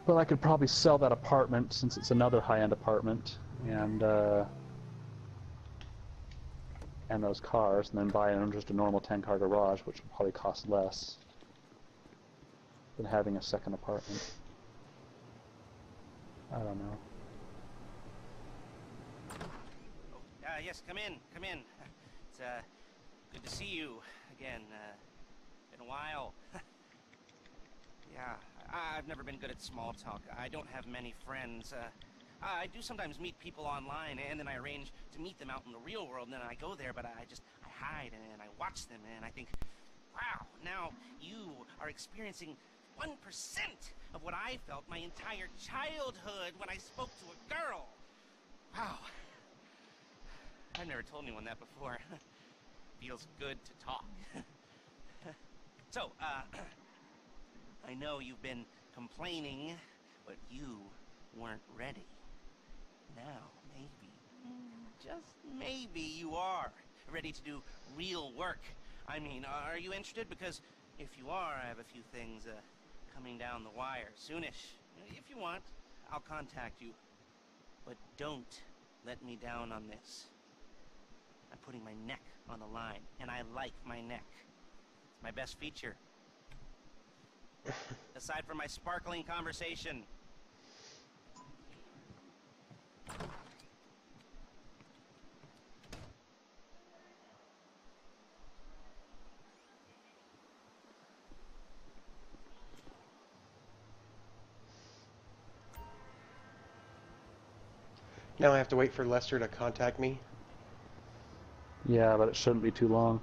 But I could probably sell that apartment since it's another high-end apartment, and those cars, and then buy just a normal 10-car garage, which would probably cost less than having a second apartment. I don't know. Oh, yes, come in, come in. It's good to see you again. Been a while. Yeah, I've never been good at small talk. I don't have many friends. I do sometimes meet people online, and then I arrange to meet them out in the real world, and then I go there, but I hide, and I watch them, and I think, wow, now you are experiencing 1% of what I felt my entire childhood when I spoke to a girl. Wow. I've never told anyone that before. Feels good to talk. So, I know you've been complaining, but you weren't ready. Now, maybe, just maybe you are ready to do real work. I mean, are you interested? Because if you are, I have a few things coming down the wire soonish. If you want, I'll contact you. But don't let me down on this. I'm putting my neck on the line, and I like my neck. It's my best feature. Aside from my sparkling conversation. Now I have to wait for Lester to contact me. Yeah, but it shouldn't be too long.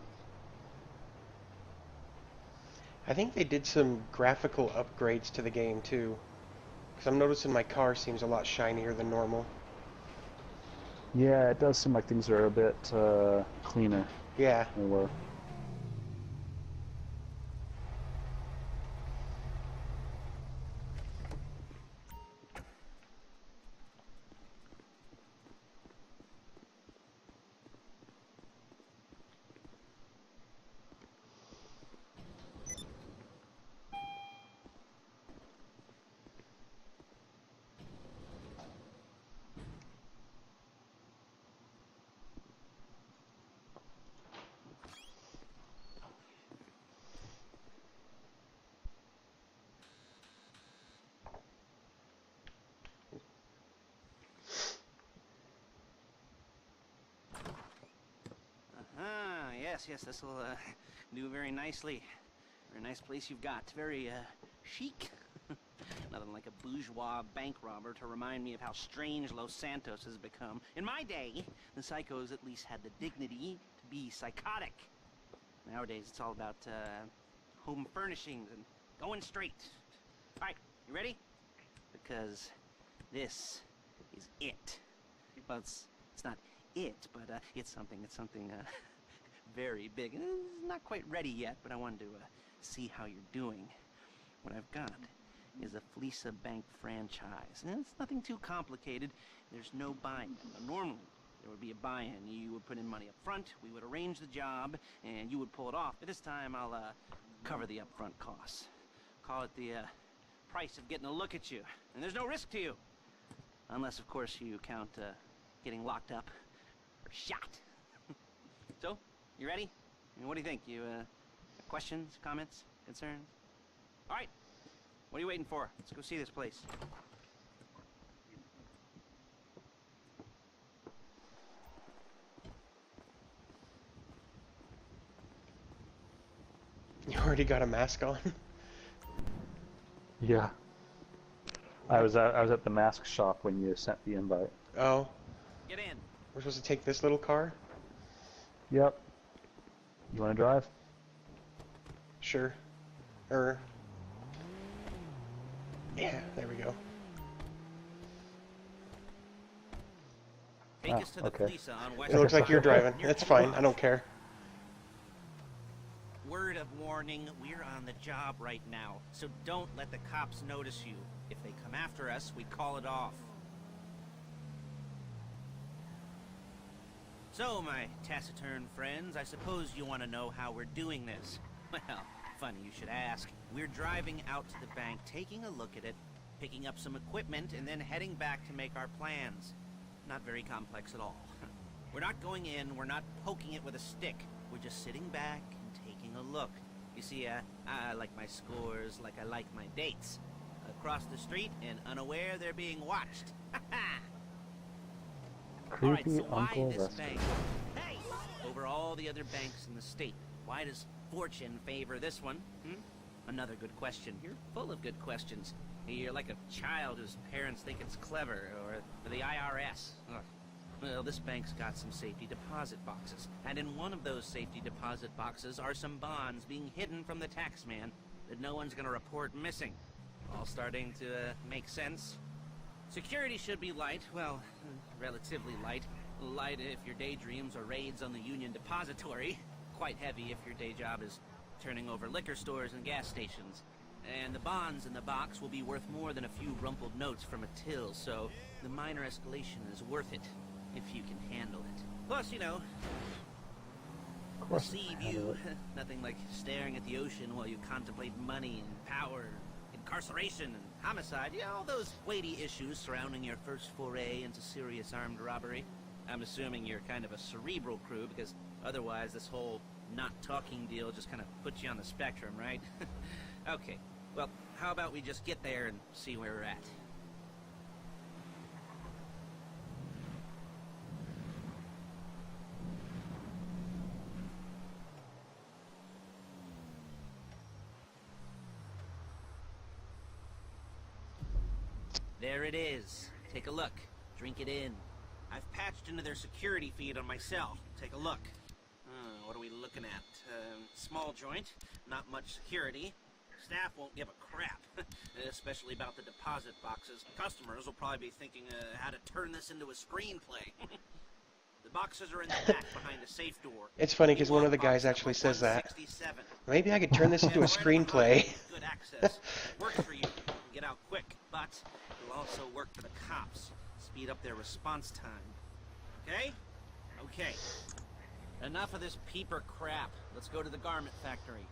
I think they did some graphical upgrades to the game too, because I'm noticing my car seems a lot shinier than normal. Yeah, it does seem like things are a bit cleaner Yeah. than they were. Yes, this will do very nicely. Very nice place you've got. Very chic. Nothing like a bourgeois bank robber to remind me of how strange Los Santos has become. In my day, the psychos at least had the dignity to be psychotic. Nowadays, it's all about home furnishings and going straight. All right, you ready? Because this is it. Well, it's not it, but it's something very big. And it's not quite ready yet, but I wanted to see how you're doing. What I've got is a Fleeca bank franchise. And it's nothing too complicated. There's no buy-in. Normally, there would be a buy-in. You would put in money up front, we would arrange the job, and you would pull it off. But this time, I'll cover the upfront costs. Call it the price of getting a look at you. And there's no risk to you. Unless, of course, you count getting locked up or shot. So, you ready? I mean, what do you think? You questions, comments, concerns? All right. What are you waiting for? Let's go see this place. You already got a mask on? Yeah. I was at the mask shop when you sent the invite. Oh. Get in. We're supposed to take this little car? Yep. You want to drive? Sure. Yeah, there we go. Take us to the Fleeca on West. It looks like you're driving. That's fine. I don't care. Word of warning, we're on the job right now, so don't let the cops notice you. If they come after us, we call it off. So, my taciturn friends, I suppose you want to know how we're doing this. Well, funny you should ask. We're driving out to the bank, taking a look at it, picking up some equipment, and then heading back to make our plans. Not very complex at all. We're not going in, we're not poking it with a stick. We're just sitting back and taking a look. You see, I like my scores like I like my dates. Across the street and unaware they're being watched. Alright, Creepy so why Uncle this Lester. bank? Hey! Over all the other banks in the state, why does fortune favor this one? Another good question. You're full of good questions. You're like a child whose parents think it's clever, or the IRS. Ugh. Well, this bank's got some safety deposit boxes, and in one of those safety deposit boxes are some bonds being hidden from the tax man that no one's gonna report missing. All starting to make sense. Security should be light, well, relatively light. Light if your daydreams are raids on the Union Depository. Quite heavy if your day job is turning over liquor stores and gas stations. And the bonds in the box will be worth more than a few rumpled notes from a till, so the minor escalation is worth it, if you can handle it. Plus, you know, Of the course. sea view. Nothing like staring at the ocean while you contemplate money and power, incarceration and homicide. You know, all those weighty issues surrounding your first foray into serious armed robbery. I'm assuming you're kind of a cerebral crew, because otherwise this whole not talking deal just kind of puts you on the spectrum, right? Okay, well, how about we just get there and see where we're at? There it is. Take a look. Drink it in. I've patched into their security feed on my cell. Take a look. What are we looking at? Small joint, not much security. Staff won't give a crap, especially about the deposit boxes. Customers will probably be thinking how to turn this into a screenplay. The boxes are in the back behind a safe door. It's funny because one of the guys actually says that. 167. Maybe I could turn this into a screenplay. Good access. Works for you. You can get out quick, but it'll also work for the cops. Speed up their response time. Okay? Okay. Enough of this peeper crap. Let's go to the garment factory.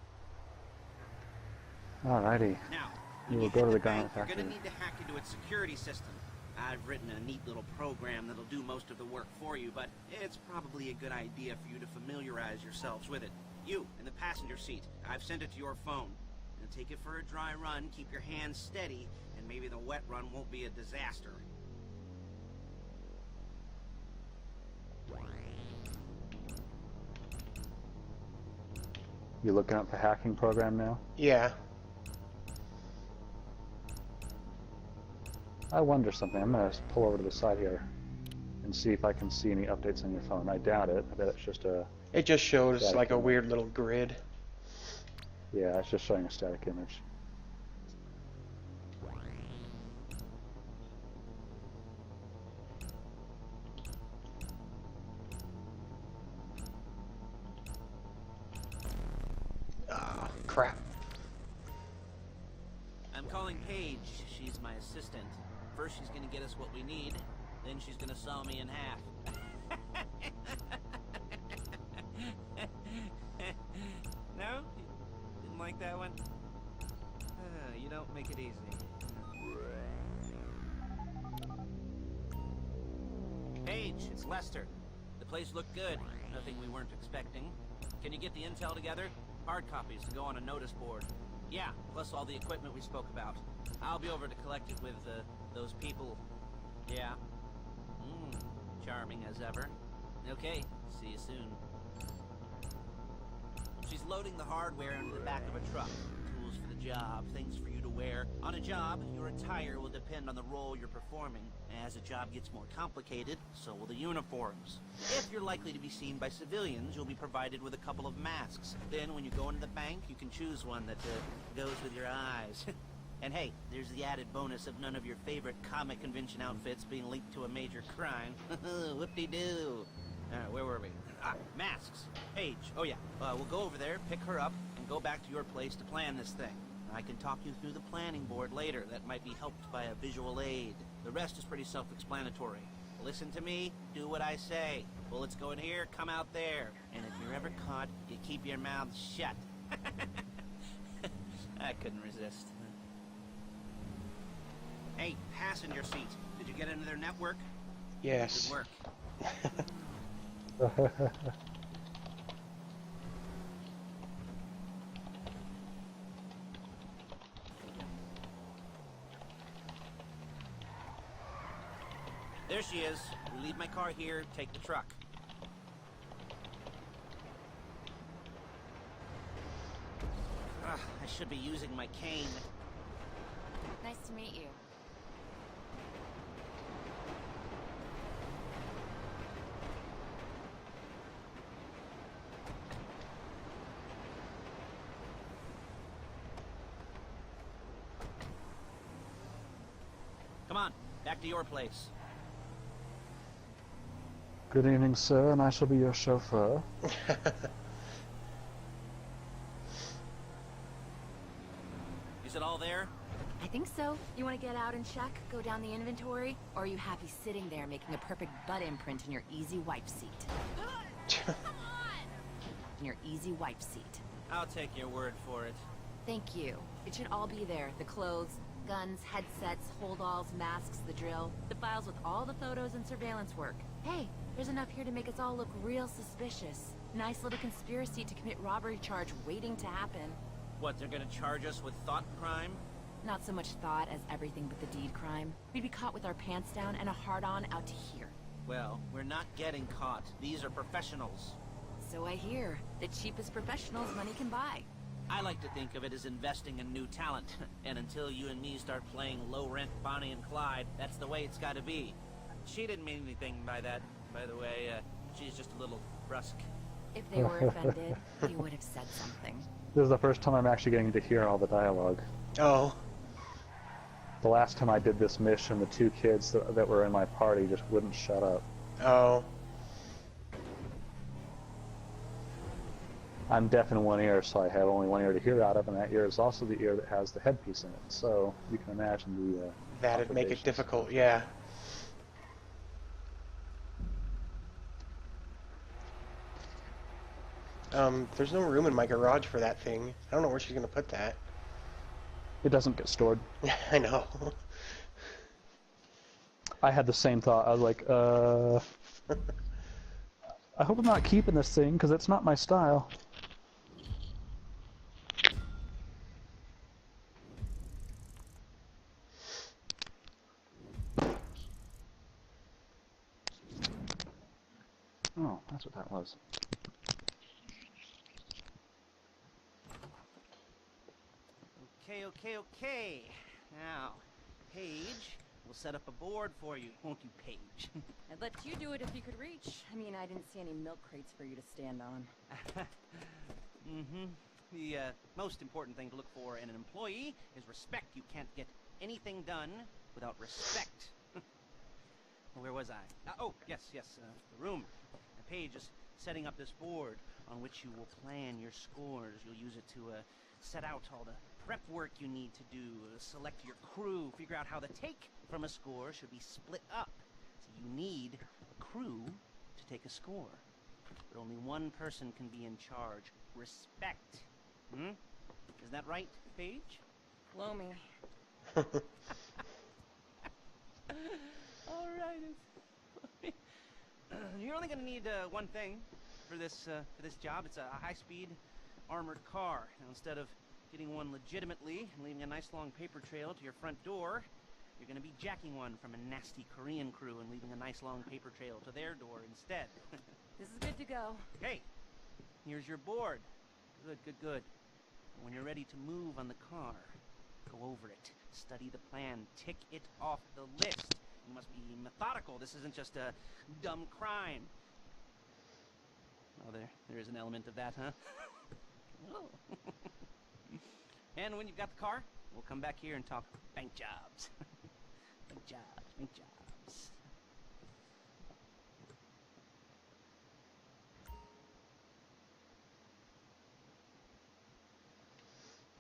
Alrighty. Now, We when will you go hit to the bank, garment you're factory. gonna need to hack into its security system. I've written a neat little program that'll do most of the work for you, but it's probably a good idea for you to familiarize yourselves with it. You, in the passenger seat, I've sent it to your phone. Now take it for a dry run, keep your hands steady, and maybe the wet run won't be a disaster. You looking up the hacking program now? Yeah. I wonder something. I'm gonna pull over to the side here and see if I can see any updates on your phone. I doubt it. I bet it's just a... It just shows Static like a image. weird little grid. Yeah, it's just showing a static image. Ah, crap. I'm calling Paige. She's my assistant. First she's gonna get us what we need, then she's gonna saw me in half. No? Didn't like that one? You don't make it easy. Paige, it's Lester. The place looked good. Nothing we weren't expecting. Can you get the intel together? Hard copies to go on a notice board. Yeah, plus all the equipment we spoke about. I'll be over to collect it with those people. Yeah. Charming as ever. Okay, see you soon. She's loading the hardware into the back of a truck. Tools for the job, things for you to wear. On a job, your attire will depend on the role you're performing. As the job gets more complicated, so will the uniforms. If you're likely to be seen by civilians, you'll be provided with a couple of masks. Then when you go into the bank, you can choose one that goes with your eyes. And hey, there's the added bonus of none of your favorite comic convention outfits being linked to a major crime. Whoop-de-doo. Where were we? Masks. Paige. Oh yeah, we'll go over there, pick her up, and go back to your place to plan this thing. I can talk you through the planning board later. That might be helped by a visual aid. The rest is pretty self-explanatory. Listen to me, do what I say. Bullets go in here, come out there. And if you're ever caught, you keep your mouth shut. I couldn't resist. Hey, passenger seat. Did you get into their network? Yes. Good work. There she is. We leave my car here, take the truck. Ugh, I should be using my cane. Nice to meet you. Come on, back to your place. Good evening, sir, and I shall be your chauffeur. Is it all there? I think so. You want to get out and check? Go down the inventory? Or are you happy sitting there making a perfect butt imprint in your easy wipe seat? Come on! In your easy wipe seat. I'll take your word for it. Thank you. It should all be there. The clothes, guns, headsets, holdalls, masks, the drill. The files with all the photos and surveillance work. Hey, there's enough here to make us all look real suspicious. Nice little conspiracy to commit robbery charge waiting to happen. What, they're gonna charge us with thought crime? Not so much thought as everything but the deed crime. We'd be caught with our pants down and a hard-on out to here. Well, we're not getting caught. These are professionals. So I hear. The cheapest professionals money can buy. I like to think of it as investing in new talent. And until you and me start playing low-rent Bonnie and Clyde, that's the way it's gotta be. She didn't mean anything by that, by the way. She's just a little brusque. If they were offended, you would have said something. This is the first time I'm actually getting to hear all the dialogue. Oh. The last time I did this mission, the two kids that were in my party just wouldn't shut up. Oh. I'm deaf in one ear, so I have only one ear to hear out of, and that ear is also the ear that has the headpiece in it. So you can imagine the That'd make it complications. difficult, yeah. There's no room in my garage for that thing. I don't know where she's gonna put that. It doesn't get stored. I know. I had the same thought. I was like, I hope I'm not keeping this thing, because it's not my style. Oh, that's what that was. Okay. Now, Paige, we'll set up a board for you, won't you, Paige? I'd let you do it if you could reach. I mean, I didn't see any milk crates for you to stand on. Mm-hmm. The most important thing to look for in an employee is respect. You can't get anything done without respect. Where was I? Yes, the room. Paige is setting up this board on which you will plan your scores. You'll use it to set out all the prep work you need to do, select your crew, figure out how the take from a score should be split up. So you need a crew to take a score. But only one person can be in charge. Respect. Is that right, Paige? Blow me. All right. You're only going to need one thing for this job. It's a high-speed armored car. Now, instead of getting one legitimately and leaving a nice long paper trail to your front door, you're going to be jacking one from a nasty Korean crew and leaving a nice long paper trail to their door instead. This is good to go. Okay, here's your board. Good. When you're ready to move on the car, go over it, study the plan, tick it off the list. You must be methodical. This isn't just a dumb crime. Oh, there is an element of that, huh? Oh. And when you've got the car, we'll come back here and talk bank jobs. Bank jobs.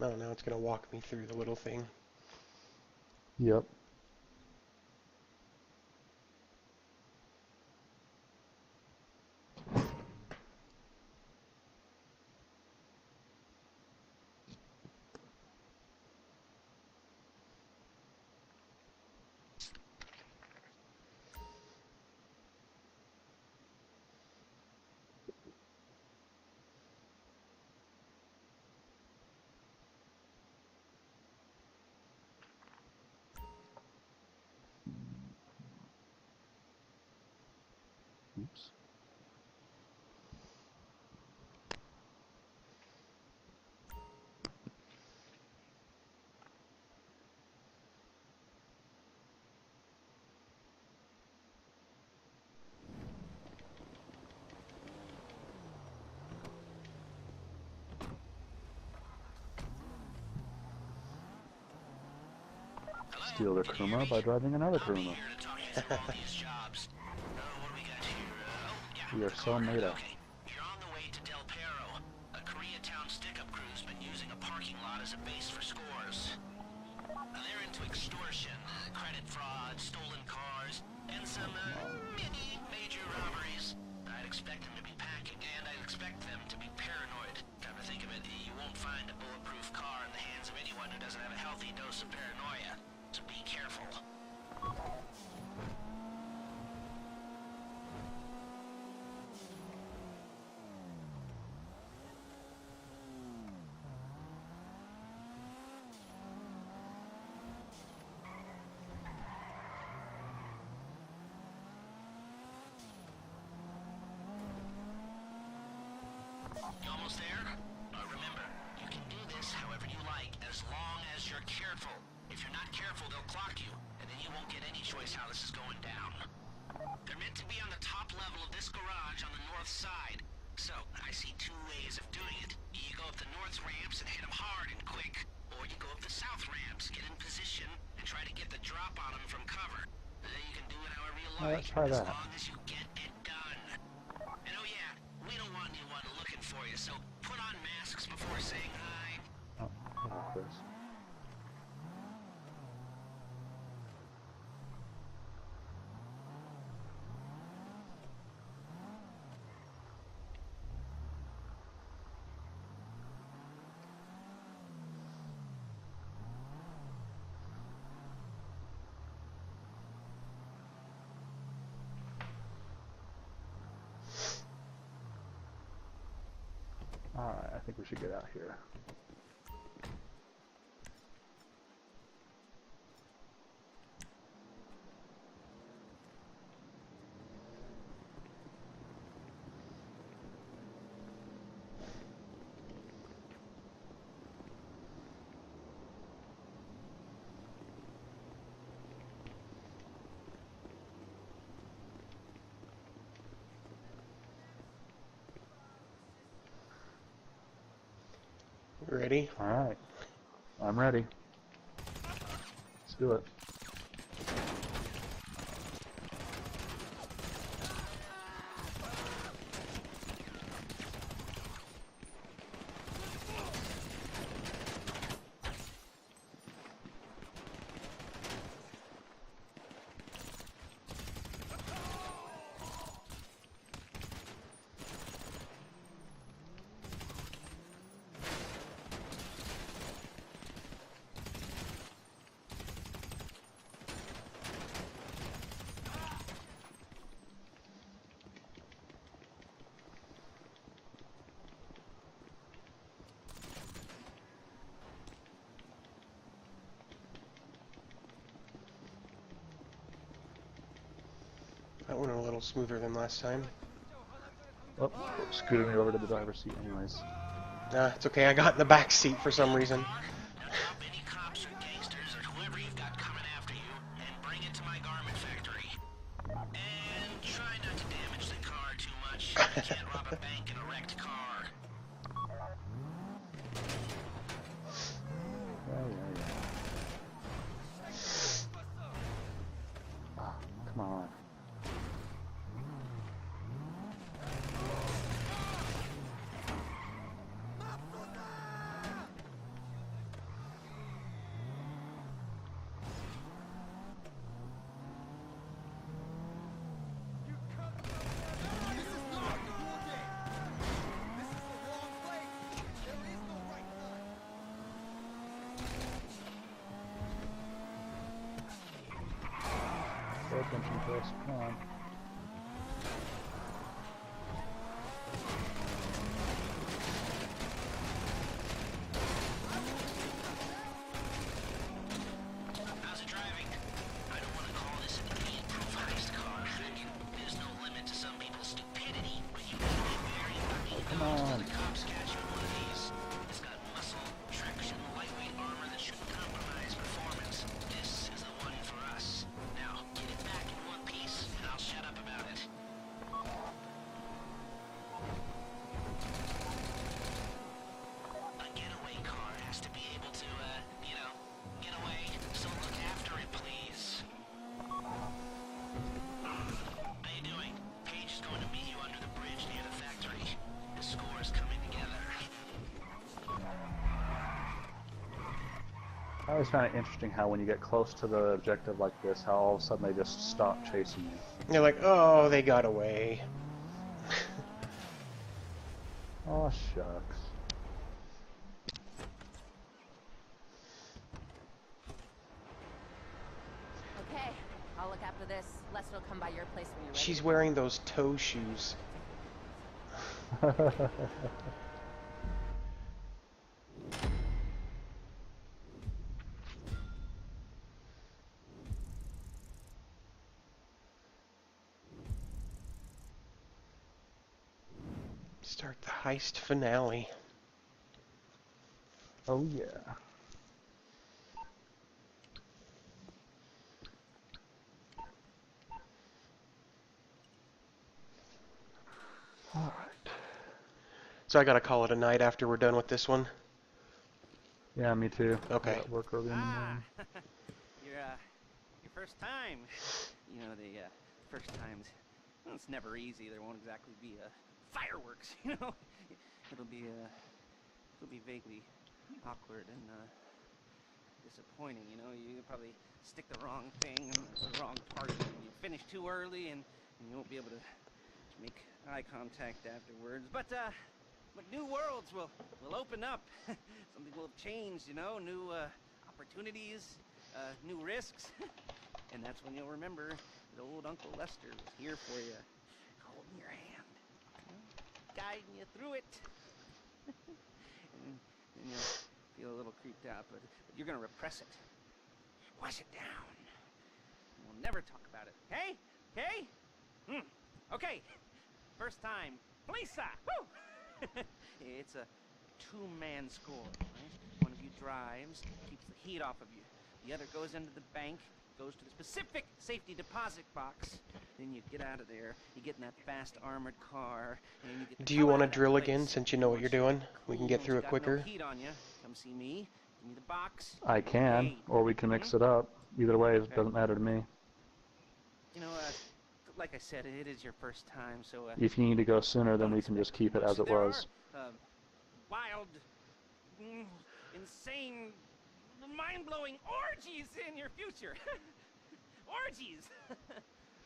Oh, now it's gonna walk me through the little thing. Yep. steal the Kuma by driving another Kuma. We are so meta. Okay, you're on the way to Del Perro. A Koreatown stick-up crew's been using a parking lot as a base for scores. They're into extortion, credit fraud, stolen cars, and some mini major robberies. I'd expect them to be packing, and I'd expect them to be paranoid. Come to think of it, you won't find a bulletproof car in the hands of anyone who doesn't have a healthy dose of paranoia. So be careful. You almost there? Remember, you can do this however you like, as long as you're careful. If you're not careful, they'll clock you, and then you won't get any choice how this is going down. They're meant to be on the top level of this garage on the north side. So, I see two ways of doing it. You go up the north ramps and hit them hard and quick, or you go up the south ramps, get in position, and try to get the drop on them from cover. Then you can do it however you like, Let's try that. as long as you get it done. And oh yeah, we don't want anyone looking for you, so put on masks before saying hi. Oh, I like this. Alright, I think we should get out here. Ready? Alright. I'm ready. Let's do it. That went a little smoother than last time. Oh, scooted me over to the driver's seat anyways. Nah, it's okay. I got in the back seat for some reason. Now drop any cops or gangsters or whoever you've got coming after you, and bring it to my garment factory. And try not to damage the car too much. You can't rob a bank in a wrecked car. Yeah. Ah, come on. Pay attention to us. Come on. How's it driving? I don't want to call this an idiot-proof heist car. There's no limit to some people's stupidity, but you can be very lucky Come to on. the cops catch you in one of these. It's got muscle, traction, lightweight armor that shouldn't compromise performance. This is the one for us. Now, get it back in one piece, and I'll show I always find it interesting how when you get close to the objective like this, how all of a sudden they just stop chasing you. They're like, oh, they got away. Oh, shucks. Okay, I'll look after this. Lester will come by your place when you're ready. She's wearing those toe shoes. Start the heist finale. Oh, yeah. Alright. So I gotta call it a night after we're done with this one. Yeah, me too. Okay. I got work early in the morning. Your first time. You know, the first times. Well, it's never easy. There won't exactly be fireworks. You know, it'll be vaguely awkward and disappointing. You know, you probably stick the wrong thing in the wrong party, and you finish too early, and you won't be able to make eye contact afterwards. But new worlds will open up. Something will have changed, you know, new opportunities, new risks. And that's when you'll remember that old Uncle Lester was here for you, holding your hand, you know, guiding you through it. and you'll feel a little creeped out, but you're gonna repress it. Wash it down. We'll never talk about it. Okay? Okay? Okay. First time. Fleeca! Woo! It's a two-man score, right? One of you drives, keeps the heat off of you. The other goes into the bank, goes to the specific safety deposit box. Then you get out of there, you get in that fast armored car, and then you get. Do you want to drill again since you know what you're doing? We can get through it quicker. No heat on you. Come see me. Give me the box. I can, Hey. or we can mix it up. Either way, it doesn't matter to me. You know, like I said, it is your first time, so. If you need to go sooner, then we can just keep it as it was. Wild, insane, mind-blowing orgies in your future. Orgies.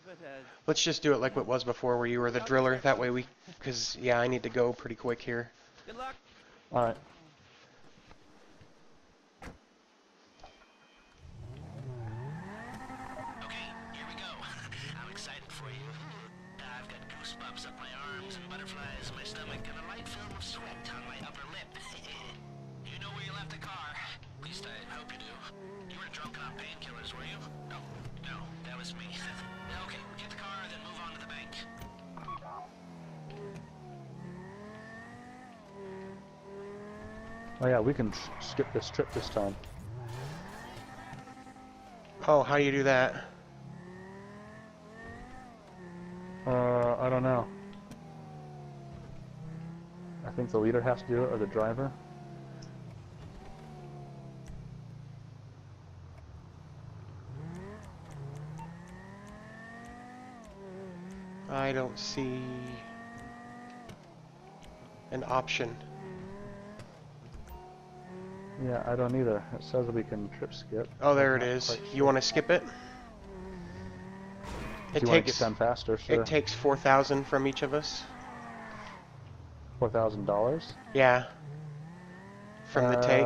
But let's just do it like what was before, where you were the driller. That way because yeah, I need to go pretty quick here. Good luck. All right. Okay, here we go. I'm excited for you. I've got goosebumps up my arms and butterflies in my stomach and a light film of sweat on my upper lip. You know where you left the car? At least I hope you do. You were drunk on painkillers, were you? No, that was me. Okay, get the car, then move on to the bank. Oh yeah, we can skip this trip this time. Oh, how do you do that? I don't know. I think the leader has to do it, or the driver. I don't see an option. Yeah, I don't either. It says we can trip skip. Oh, there it is. You want to skip it? If you want to get done faster, sure. It takes 4,000 from each of us. $4,000? Yeah. From the take.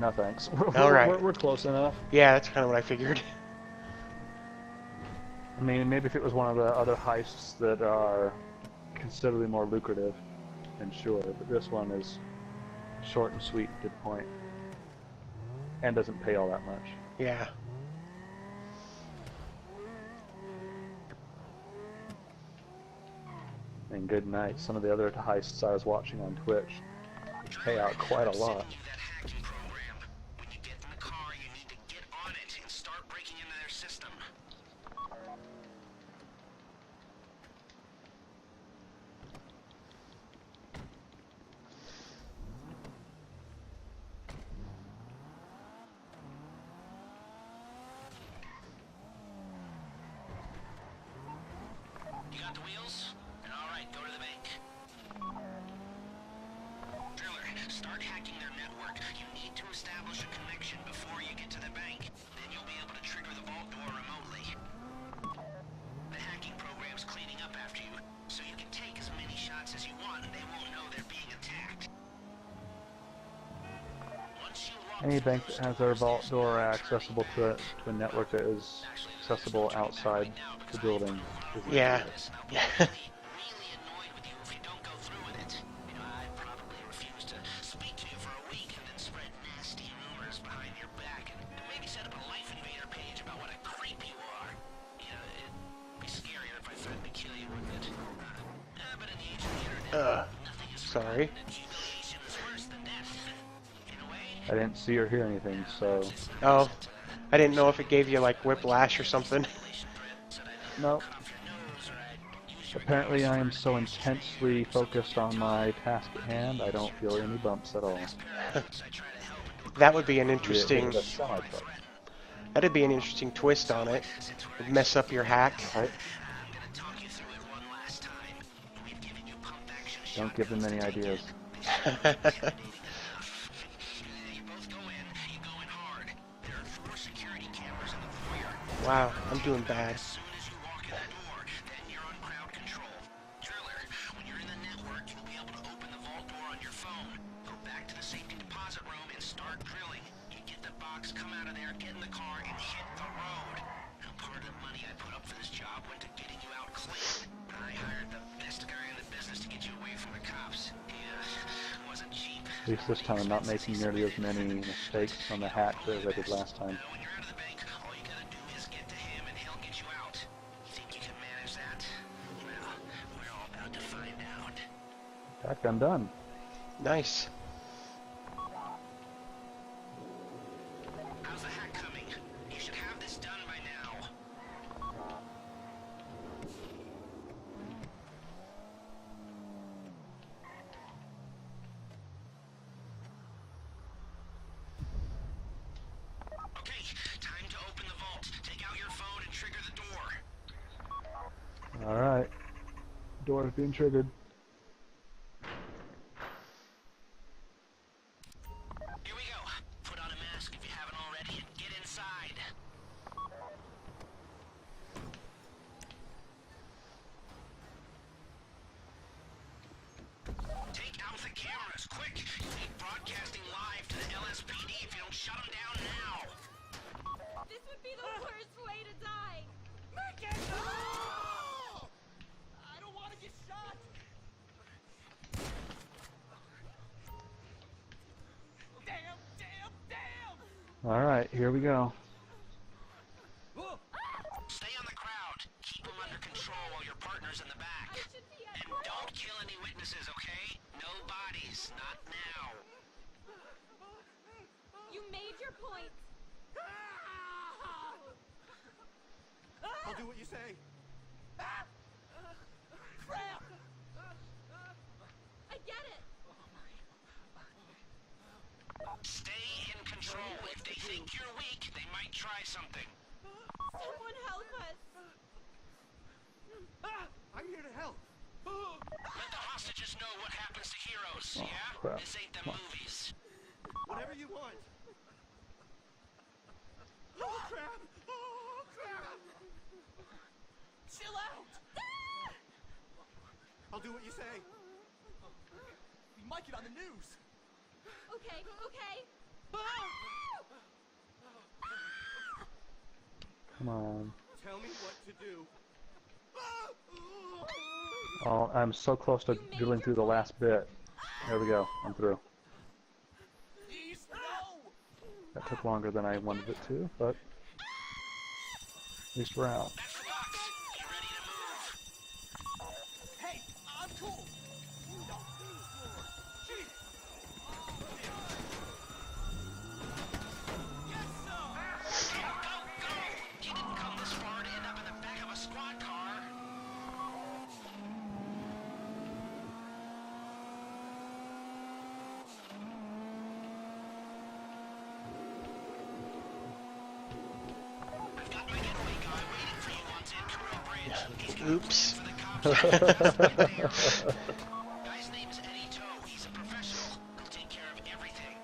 No thanks. All right. We're close enough. Yeah, that's kind of what I figured. I mean, maybe if it was one of the other heists that are considerably more lucrative, then sure. But this one is short and sweet, to the point, and doesn't pay all that much. Yeah. And good night. Some of the other heists I was watching on Twitch pay out quite a lot. When you get in the car, you need to get on it and start breaking into their system. You got the wheels? All right, go to the bank. Driller, start hacking their network. You need to to establish a connection before you get to the bank. Then you'll be able to trigger the vault door remotely. The hacking program's cleaning up after you, so you can take as many shots as you want and they won't know they're being attacked. Once you walk Any through bank those that has their doors, vault there's door no accessible turning to a network that is accessible outside the building is Yeah. dangerous. Yeah. really annoyed with you if you don't go through with it. You know, I'd probably refuse to speak to you for a week and then spread nasty rumors behind your back and maybe set up a Life Invader page about what a creep you are. You know, it'd be scarier if I threatened to kill you, wouldn't it? But in the age of the internet, nothing is Sorry. forgotten and humiliation is worse than death. In a way, I didn't see or hear anything, so Oh, I didn't know if it gave you like whiplash or something. no. Apparently I am so intensely focused on my task at hand, I don't feel any bumps at all. That would be an Be interesting. it a semi-truck. That'd be an interesting twist on it. It'd mess up your hack. Right? Don't give them any ideas. Wow, I'm doing bad. At least this time I'm not making nearly as many mistakes on the hack as I did last time. Hack, I'm done. Nice. How's the hack coming? You should have this done by now. Okay, time to open the vault. Take out your phone and trigger the door. Alright. Door is being triggered. Here we go. Put on a mask if you haven't already and get inside. Take out the cameras, quick! You'll be broadcasting live to the LSPD if you don't shut them down now. This would be the worst way to die. I don't want to get shot! Damn! Alright, here we go. Stay on the crowd. Keep them under control while your partner's in the back. And don't kill any witnesses, okay? No bodies, not now. You made your point. I'll do what you say. Crap! I get it. Stay in control. If they think you're weak, they might try something. Someone help us. I'm here to help. Let the hostages know what happens to heroes, Oh, yeah? crap. This ain't the movies. Whatever you want. Oh, crap! Oh, crap! Chill out! I'll do what you say. We might get on the news. Okay, okay. Come on. Tell me what to do. Oh, I'm so close to drilling through the last bit. There we go. I'm through. Please, no! That took longer than I wanted it to, but at least we're out. That's the box. You ready to move? Hey, I'm cool. No. Chief. Yes, sir. Go, go! You didn't come this far to end up in the back of a squad car. I've got my getaway guy waiting for you on Zancuro Bridge. He's got Oops. for the cops. Guy's name is Eddie Toe. He's a professional. He'll take care of everything.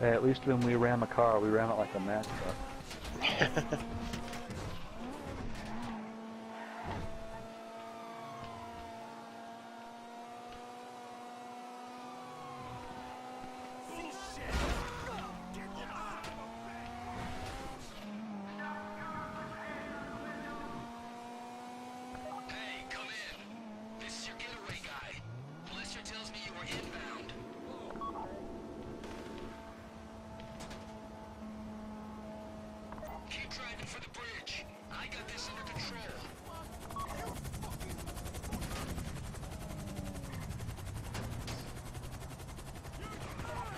Hey, at least when we ram a car, we ram it like a Mack truck. Hey, come in. This is your getaway guy. Blister tells me you were inbound. Keep driving for the bridge. I got this under control.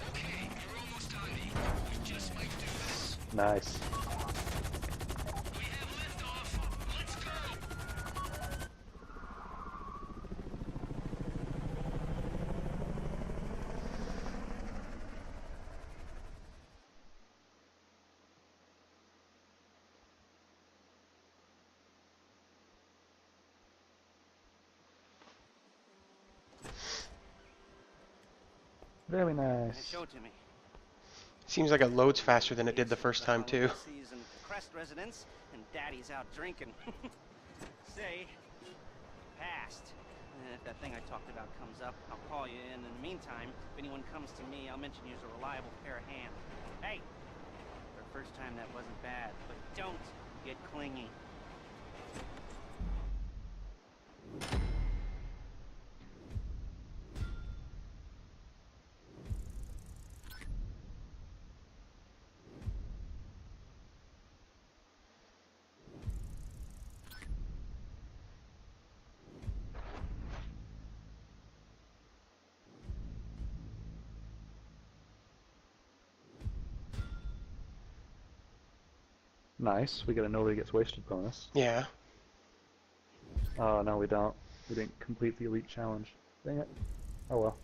Okay, you're almost on me. We just might do this. Nice. We have liftoff. Let's go. Very nice. Show it to me. Seems like it loads faster than it did the first time, too. Season Crest residence, and Daddy's out drinking. Say, passed. If that thing I talked about comes up, I'll call you in. In the meantime, if anyone comes to me, I'll mention you as a reliable pair of hands. Hey, for the first time that wasn't bad, but don't get clingy. Nice. We get a nobody gets wasted bonus. Yeah. Oh, no, we don't. We didn't complete the elite challenge. Dang it. Oh well.